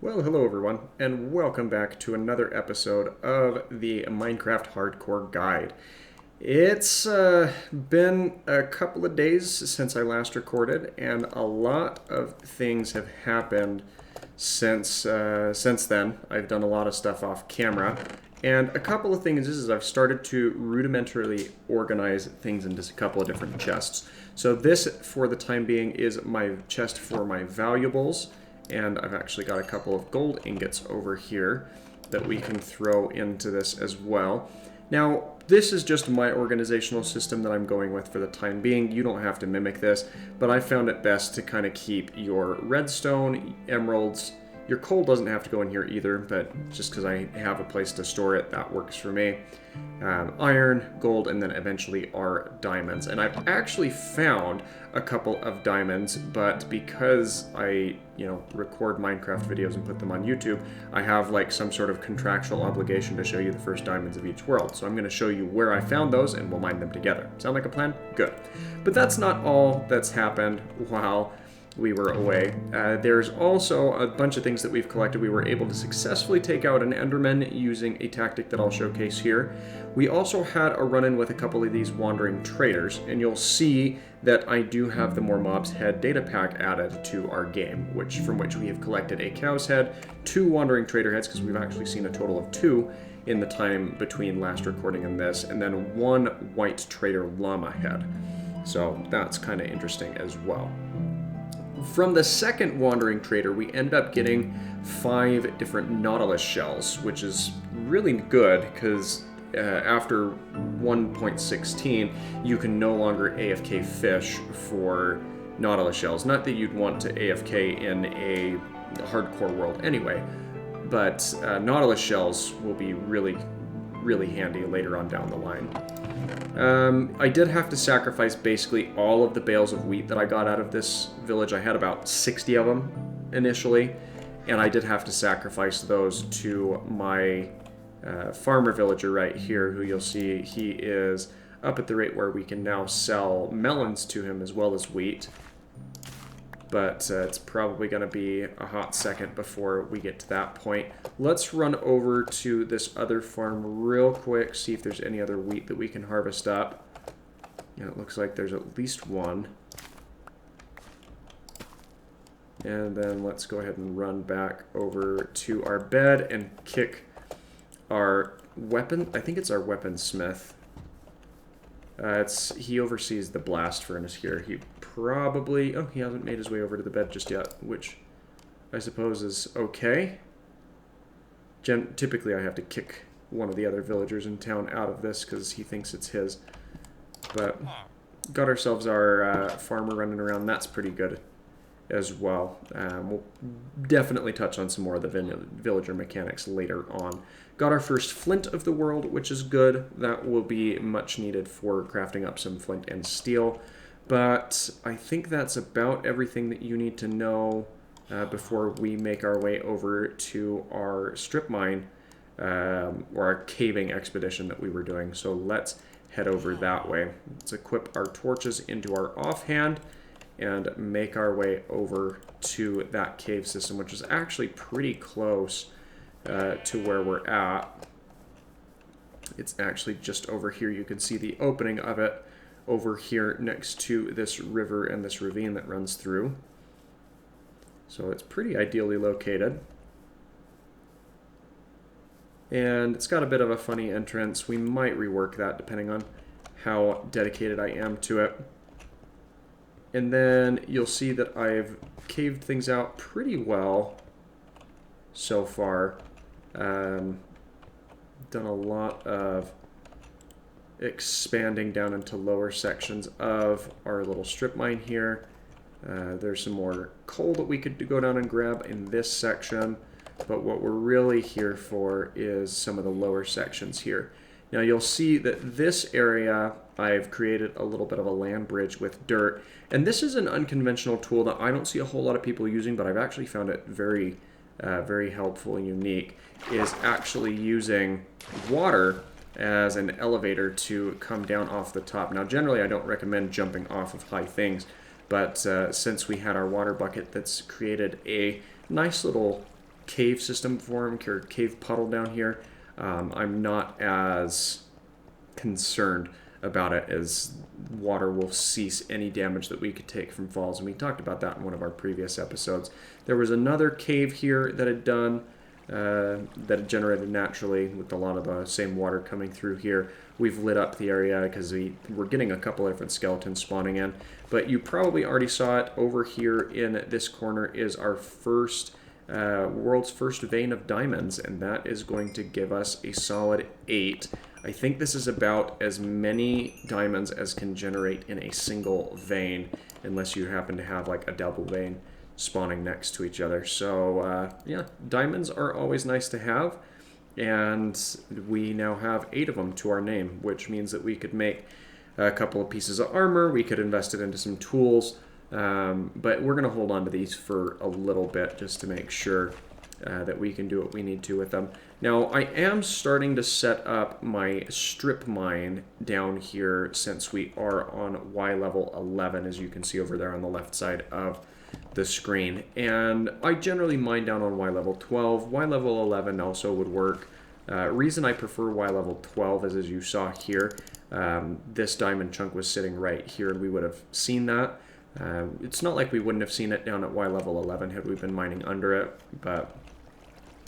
Well, hello everyone, and welcome back to another episode of the Minecraft Hardcore Guide. It's been a couple of days since I last recorded, and a lot of things have happened since then. I've done a lot of stuff off camera, and a couple of things is I've started to rudimentarily organize things into a couple of different chests. So this, for the time being, is my chest for my valuables. And I've actually got a couple of gold ingots over here that we can throw into this as well. Now, this is just my organizational system that I'm going with for the time being. You don't have to mimic this, but I found it best to kind of keep your redstone, emeralds. Your coal doesn't have to go in here either, but just because I have a place to store it, that works for me. Iron, gold, and then eventually our diamonds. And I've actually found a couple of diamonds, but because I, record Minecraft videos and put them on YouTube, I have like some sort of contractual obligation to show you the first diamonds of each world. So I'm going to show you where I found those and we'll mine them together. Sound like a plan? Good. But that's not all that's happened while we were away. There's also a bunch of things that we've collected. We were able to successfully take out an Enderman using a tactic that I'll showcase here. We also had a run-in with a couple of these wandering traders, and you'll see that I do have the More Mobs Head data pack added to our game, from which we have collected a cow's head, 2 wandering trader heads, because we've actually seen a total of 2 in the time between last recording and this, and then 1 white trader llama head. So that's kind of interesting as well. From the second wandering trader, we end up getting 5 different nautilus shells, which is really good because after 1.16, you can no longer AFK fish for nautilus shells. Not that you'd want to AFK in a hardcore world anyway, but nautilus shells will be really, really handy later on down the line. I did have to sacrifice basically all of the bales of wheat that I got out of this village. I had about 60 of them initially, and I did have to sacrifice those to my farmer villager right here, who you'll see he is up at the rate where we can now sell melons to him as well as wheat. But it's probably going to be a hot second before we get to that point. Let's run over to this other farm real quick, see if there's any other wheat that we can harvest up. Yeah, it looks like there's at least one. And then let's go ahead and run back over to our bed and kick our weapon. I think it's our weaponsmith. He oversees the blast furnace here. He probably... Oh, he hasn't made his way over to the bed just yet, which I suppose is okay. Typically, I have to kick one of the other villagers in town out of this because he thinks it's his. But got ourselves our farmer running around. That's pretty good as well. We'll definitely touch on some more of the villager mechanics later on. Got our first flint of the world, which is good. That will be much needed for crafting up some flint and steel. But I think that's about everything that you need to know before we make our way over to our strip mine or our caving expedition that we were doing. So let's head over that way. Let's equip our torches into our offhand and make our way over to that cave system, which is actually pretty close to where we're at. It's actually just over here. You can see the opening of it over here next to this river and this ravine that runs through. So it's pretty ideally located. And it's got a bit of a funny entrance. We might rework that depending on how dedicated I am to it. And then you'll see that I've caved things out pretty well so far. Done a lot of expanding down into lower sections of our little strip mine here. There's some more coal that we could go down and grab in this section, but what we're really here for is some of the lower sections here. Now you'll see that this area I've created a little bit of a land bridge with dirt, and this is an unconventional tool that I don't see a whole lot of people using, but I've actually found it very helpful and unique, is actually using water as an elevator to come down off the top. Now generally I don't recommend jumping off of high things, but since we had our water bucket that's created a nice little cave system formed, or cave puddle down here, I'm not as concerned about it, as water will cease any damage that we could take from falls, and we talked about that in one of our previous episodes. There was another cave here that had done that had generated naturally with a lot of the same water coming through here. We've lit up the area because we're getting a couple of different skeletons spawning in, but you probably already saw it over here in this corner is our first world's first vein of diamonds, and that is going to give us a solid 8. I think this is about as many diamonds as can generate in a single vein, unless you happen to have like a double vein spawning next to each other. So yeah, diamonds are always nice to have, and we now have 8 of them to our name, which means that we could make a couple of pieces of armor, we could invest it into some tools, but we're going to hold on to these for a little bit just to make sure that we can do what we need to with them. Now, I am starting to set up my strip mine down here since we are on Y level 11, as you can see over there on the left side of the screen. And I generally mine down on Y level 12. Y level 11 also would work. Reason I prefer Y level 12 is, as you saw here, this diamond chunk was sitting right here, and we would have seen that. It's not like we wouldn't have seen it down at Y level 11 had we been mining under it, but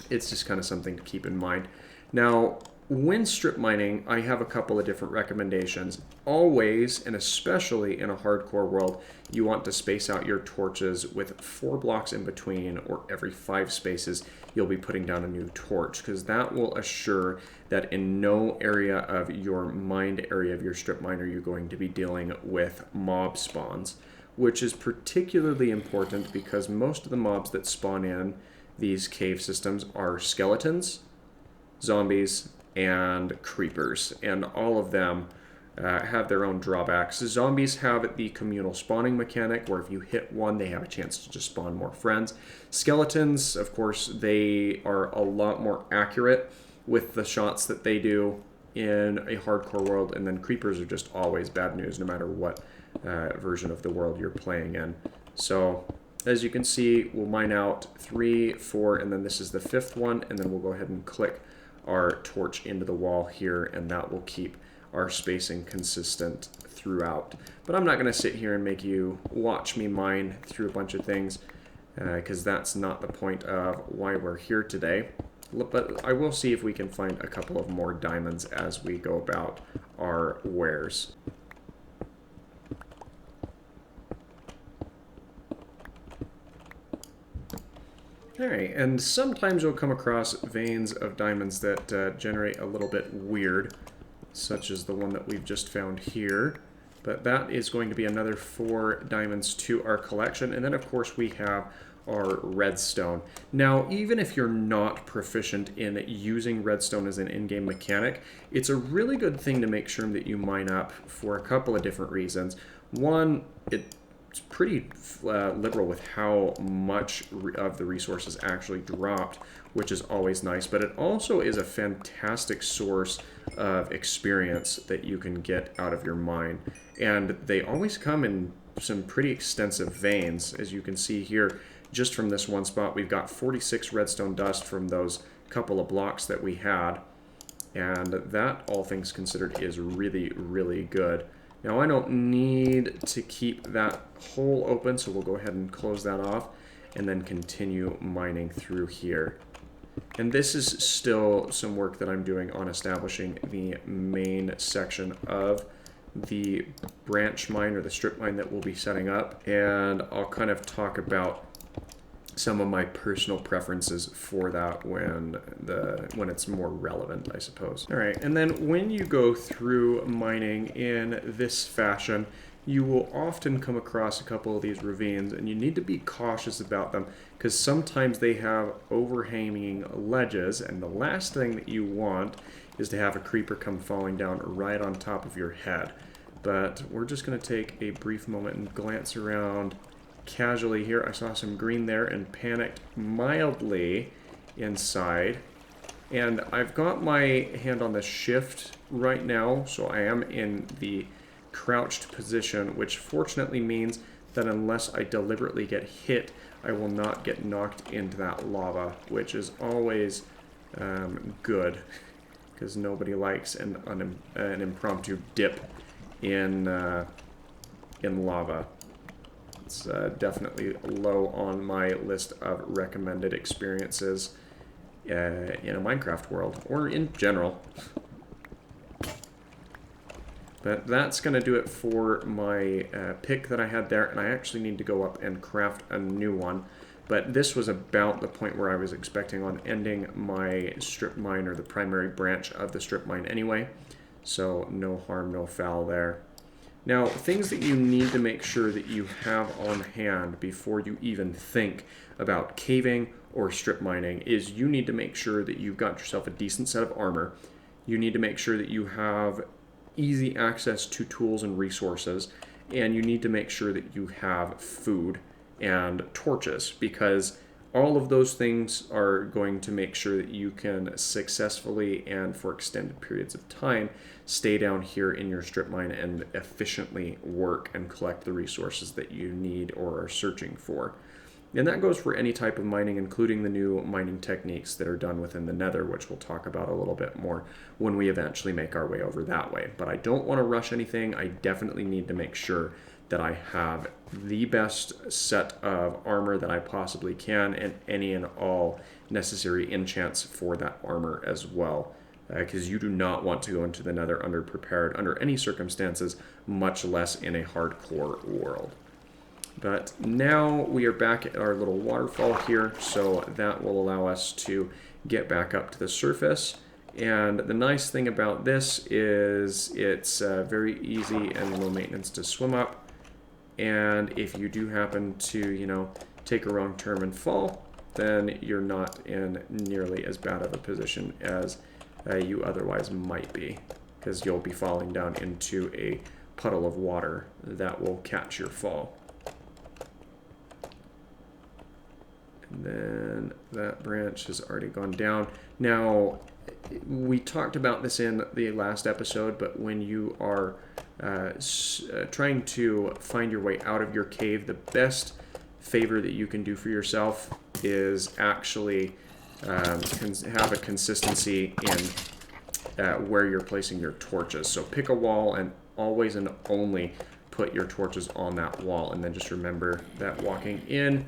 it's just kind of something to keep in mind. Now, when strip mining, I have a couple of different recommendations. Always, and especially in a hardcore world, you want to space out your torches with 4 blocks in between, or every 5 spaces you'll be putting down a new torch, because that will assure that in no area of your mined area of your strip mine are you going to be dealing with mob spawns, which is particularly important because most of the mobs that spawn in these cave systems are skeletons, zombies, and creepers, and all of them have their own drawbacks. Zombies have the communal spawning mechanic, where if you hit one, they have a chance to just spawn more friends. Skeletons, of course, they are a lot more accurate with the shots that they do in a hardcore world, and then creepers are just always bad news no matter what version of the world you're playing in. So as you can see, we'll mine out 3, 4, and then this is the 5th one, and then we'll go ahead and click our torch into the wall here, and that will keep our spacing consistent throughout. But I'm not going to sit here and make you watch me mine through a bunch of things, because that's not the point of why we're here today. But I will see if we can find a couple of more diamonds as we go about our wares. Alright, and sometimes you'll come across veins of diamonds that generate a little bit weird, such as the one that we've just found here. But that is going to be another 4 diamonds to our collection. And then, of course, we have our redstone. Now, even if you're not proficient in using redstone as an in-game mechanic, it's a really good thing to make sure that you mine up for a couple of different reasons. One, it's pretty liberal with how much of the resources actually dropped, which is always nice, but it also is a fantastic source of experience that you can get out of your mine. And they always come in some pretty extensive veins. As you can see here, just from this one spot, we've got 46 redstone dust from those couple of blocks that we had, and that, all things considered, is really, really good. Now, I don't need to keep that hole open, so we'll go ahead and close that off and then continue mining through here. And this is still some work that I'm doing on establishing the main section of the branch mine, or the strip mine, that we'll be setting up. And I'll kind of talk about some of my personal preferences for that when it's more relevant, I suppose. All right, and then when you go through mining in this fashion, you will often come across a couple of these ravines, and you need to be cautious about them because sometimes they have overhanging ledges, and the last thing that you want is to have a creeper come falling down right on top of your head. But we're just going to take a brief moment and glance around casually here. I saw some green there and panicked mildly inside. And I've got my hand on the shift right now, so I am in the crouched position, which fortunately means that unless I deliberately get hit, I will not get knocked into that lava, which is always good, because nobody likes an impromptu dip in lava. It's definitely low on my list of recommended experiences in a Minecraft world, or in general. But that's going to do it for my pick that I had there, and I actually need to go up and craft a new one. But this was about the point where I was expecting on ending my strip mine, or the primary branch of the strip mine anyway. So no harm, no foul there. Now, things that you need to make sure that you have on hand before you even think about caving or strip mining is you need to make sure that you've got yourself a decent set of armor. You need to make sure that you have easy access to tools and resources, and you need to make sure that you have food and torches, because all of those things are going to make sure that you can successfully and for extended periods of time stay down here in your strip mine and efficiently work and collect the resources that you need or are searching for. And that goes for any type of mining, including the new mining techniques that are done within the Nether, which we'll talk about a little bit more when we eventually make our way over that way. But I don't want to rush anything. I definitely need to make sure that I have the best set of armor that I possibly can, and any and all necessary enchants for that armor as well. Because you do not want to go into the Nether underprepared under any circumstances, much less in a hardcore world. But now we are back at our little waterfall here, so that will allow us to get back up to the surface. And the nice thing about this is it's very easy and low maintenance to swim up. And if you do happen to, you know, take a wrong turn and fall, then you're not in nearly as bad of a position as you otherwise might be, because you'll be falling down into a puddle of water that will catch your fall. And then that branch has already gone down. Now, we talked about this in the last episode, but when you are trying to find your way out of your cave, the best favor that you can do for yourself is actually have a consistency in where you're placing your torches. So pick a wall and always and only put your torches on that wall. And then just remember that walking in,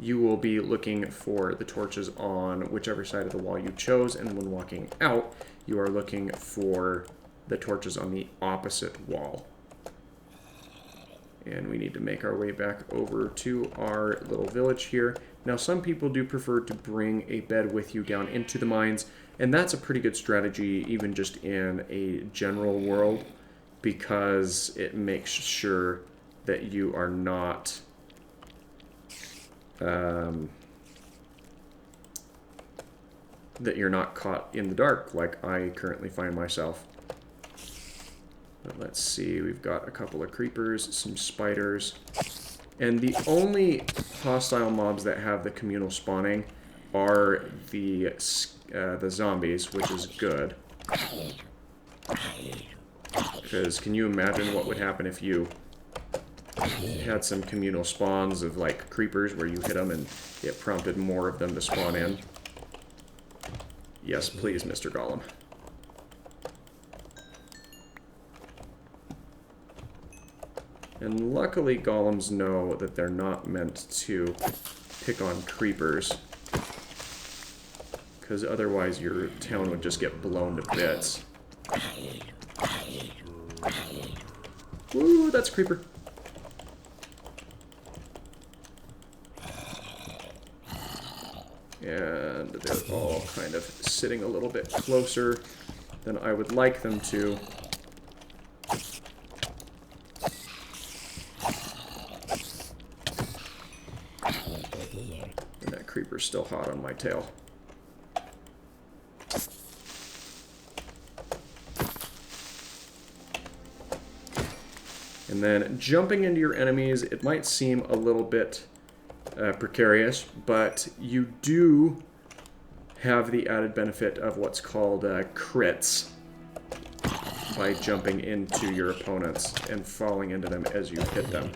you will be looking for the torches on whichever side of the wall you chose, and when walking out, you are looking for the torches on the opposite wall. And we need to make our way back over to our little village here. Now, some people do prefer to bring a bed with you down into the mines, and that's a pretty good strategy even just in a general world, because it makes sure that you are not that you're not caught in the dark like I currently find myself. But let's see, we've got a couple of creepers, some spiders, and the only hostile mobs that have the communal spawning are the zombies, which is good. Because can you imagine what would happen if you had some communal spawns of like creepers where you hit them and it prompted more of them to spawn in? Yes, please, Mr. Golem. And luckily golems know that they're not meant to pick on creepers, because otherwise your town would just get blown to bits. Woo, that's a creeper. And they're all kind of sitting a little bit closer than I would like them to. And that creeper's still hot on my tail. And then jumping into your enemies, it might seem a little bit precarious, but you do have the added benefit of what's called crits by jumping into your opponents and falling into them as you hit them.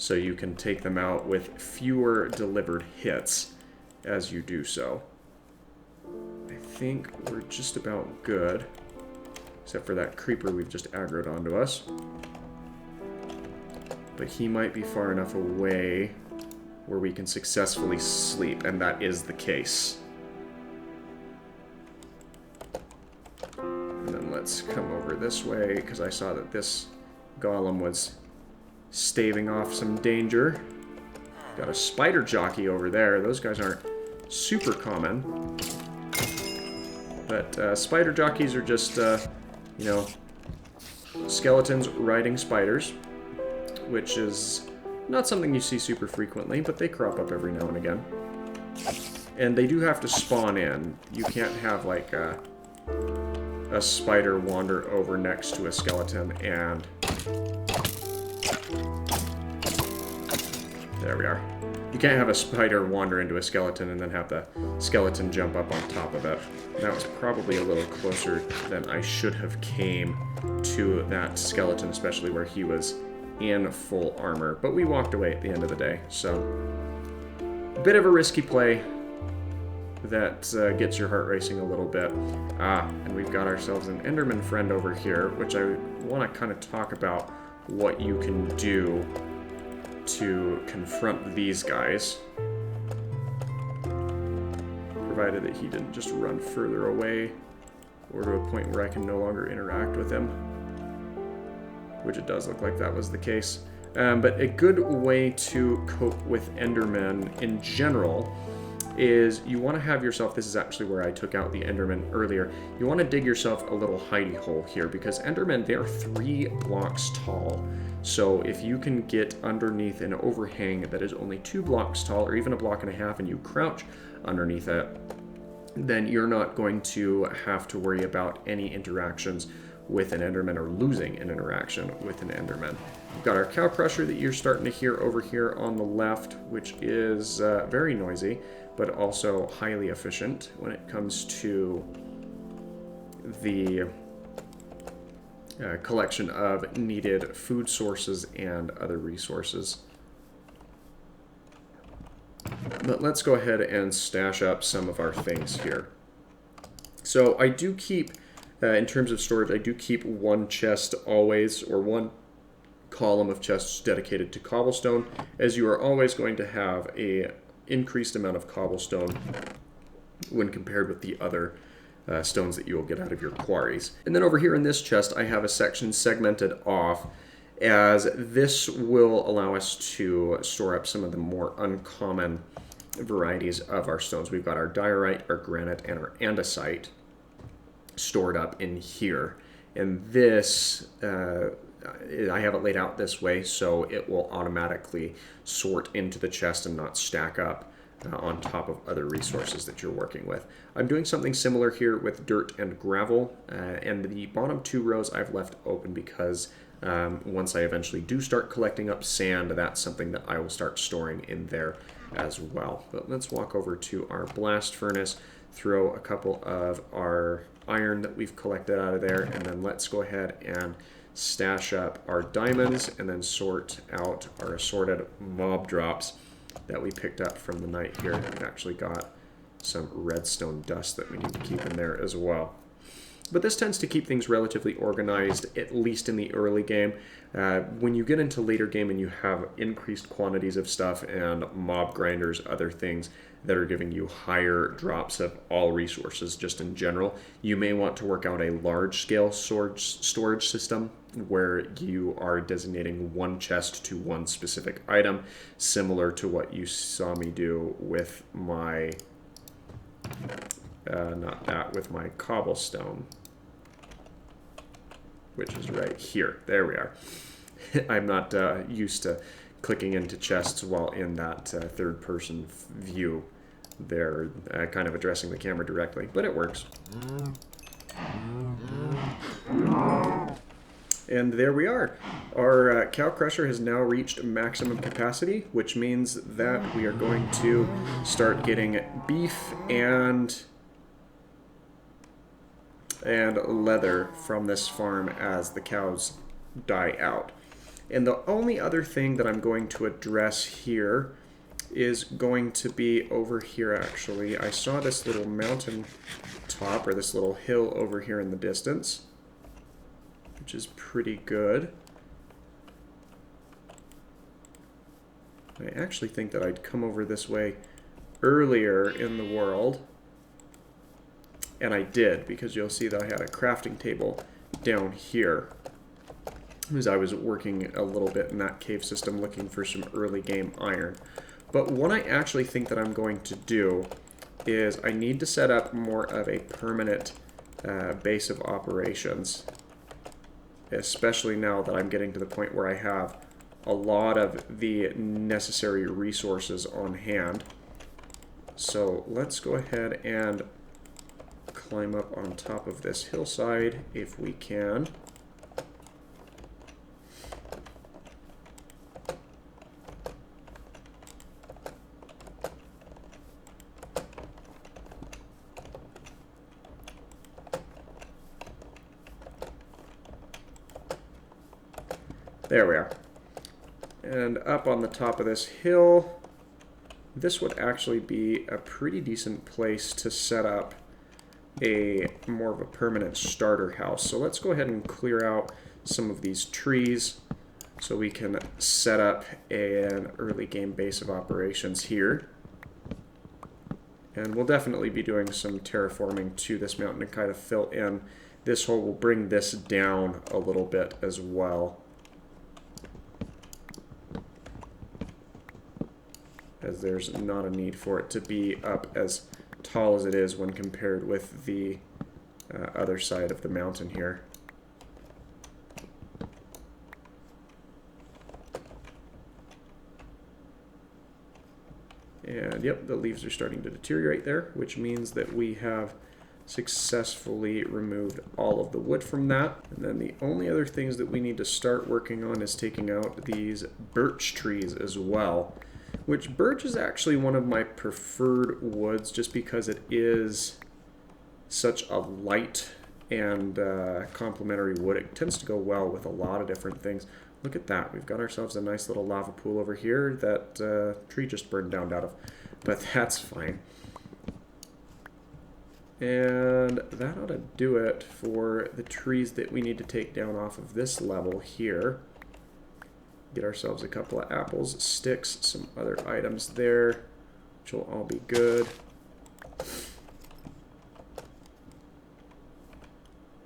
so you can take them out with fewer delivered hits as you do so. I think we're just about good, except for that creeper we've just aggroed onto us. But he might be far enough away where we can successfully sleep, and that is the case. And then let's come over this way, because I saw that this golem was staving off some danger. Got a spider jockey over there. Those guys aren't super common. But spider jockeys are just, you know, skeletons riding spiders, which is not something you see super frequently, but they crop up every now and again. And they do have to spawn in. You can't have, like, a spider wander over next to a skeleton and... There we are. You can't have a spider wander into a skeleton and then have the skeleton jump up on top of it. That was probably a little closer than I should have came to that skeleton, especially where he was in full armor. But we walked away at the end of the day, so... A bit of a risky play that gets your heart racing a little bit. And we've got ourselves an Enderman friend over here, which I want to kind of talk about what you can do to confront these guys. Provided that he didn't just run further away or to a point where I can no longer interact with him. Which it does look like that was the case. But a good way to cope with Endermen in general is you want to have yourself, this is actually where I took out the Enderman earlier, you want to dig yourself a little hidey hole here, because Endermen, they're 3 blocks tall. So if you can get underneath an overhang that is only 2 blocks tall, or even 1.5 blocks, and you crouch underneath it, then you're not going to have to worry about any interactions with an Enderman or losing an interaction with an Enderman. We've got our cow crusher that you're starting to hear over here on the left, which is very noisy, but also highly efficient when it comes to the collection of needed food sources and other resources. But let's go ahead and stash up some of our things here. So I do keep, in terms of storage, I do keep 1 chest always, or 1 column of chests dedicated to cobblestone, as you are always going to have a increased amount of cobblestone when compared with the other stones that you will get out of your quarries. And then over here in this chest, I have a section segmented off, as this will allow us to store up some of the more uncommon varieties of our stones. We've got our diorite, our granite, and our andesite stored up in here. And this, I have it laid out this way so it will automatically sort into the chest and not stack up on top of other resources that you're working with. I'm doing something similar here with dirt and gravel, and the bottom 2 rows I've left open because once I eventually do start collecting up sand, that's something that I will start storing in there as well. But let's walk over to our blast furnace, throw a couple of our iron that we've collected out of there, and then let's go ahead and stash up our diamonds and then sort out our assorted mob drops that we picked up from the night here. We've actually got some redstone dust that we need to keep in there as well. But this tends to keep things relatively organized, at least in the early game. When you get into later game and you have increased quantities of stuff and mob grinders, other things that are giving you higher drops of all resources just in general, you may want to work out a large-scale storage system where you are designating 1 chest to 1 specific item, similar to what you saw me do with my, with my cobblestone, which is right here. There we are. I'm not used to clicking into chests while in that third-person view. They're kind of addressing the camera directly, but it works. And there we are. Our cow crusher has now reached maximum capacity, which means that we are going to start getting beef and leather from this farm as the cows die out. And the only other thing that I'm going to address here is going to be over here, actually. I saw this little mountain top, or this little hill over here in the distance, which is pretty good. I actually think that I'd come over this way earlier in the world, and I did, because you'll see that I had a crafting table down here as I was working a little bit in that cave system looking for some early game iron. But what I actually think that I'm going to do is I need to set up more of a permanent base of operations, especially now that I'm getting to the point where I have a lot of the necessary resources on hand. So let's go ahead and climb up on top of this hillside if we can. There we are. And up on the top of this hill, this would actually be a pretty decent place to set up a more of a permanent starter house. So let's go ahead and clear out some of these trees so we can set up an early game base of operations here. And we'll definitely be doing some terraforming to this mountain to kind of fill in this hole. We'll bring this down a little bit as well, as there's not a need for it to be up as tall as it is when compared with the other side of the mountain here. And yep, the leaves are starting to deteriorate there, which means that we have successfully removed all of the wood from that. And then the only other things that we need to start working on is taking out these birch trees as well, which birch is actually one of my preferred woods just because it is such a light and complementary wood. It tends to go well with a lot of different things. Look at that. We've got ourselves a nice little lava pool over here that tree just burned down out of, but that's fine. And that ought to do it for the trees that we need to take down off of this level here. Get ourselves a couple of apples, sticks, some other items there, which will all be good.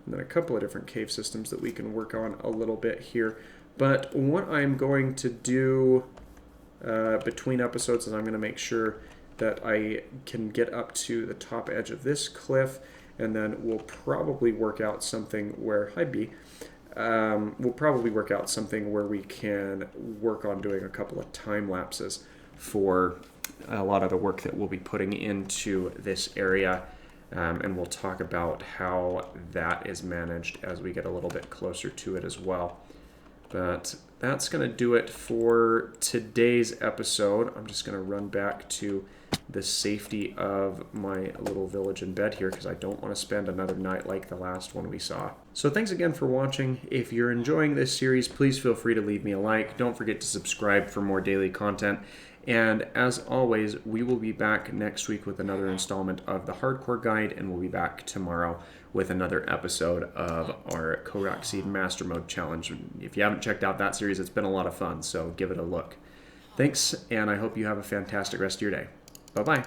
And then a couple of different cave systems that we can work on a little bit here. But what I'm going to do between episodes is I'm going to make sure that I can get up to the top edge of this cliff, and then we'll probably work out something where, hi B, we'll probably work out something where we can work on doing a couple of time lapses for a lot of the work that we'll be putting into this area. And we'll talk about how that is managed as we get a little bit closer to it as well. But that's going to do it for today's episode. I'm just going to run back to the safety of my little village in bed here because I don't want to spend another night like the last one we saw. So thanks again for watching. If you're enjoying this series, please feel free to leave me a like. Don't forget to subscribe for more daily content. And as always, we will be back next week with another installment of the Hardcore Guide, and we'll be back tomorrow with another episode of our Korok Seed Master Mode Challenge. If you haven't checked out that series, it's been a lot of fun, so give it a look. Thanks, and I hope you have a fantastic rest of your day. Bye-bye.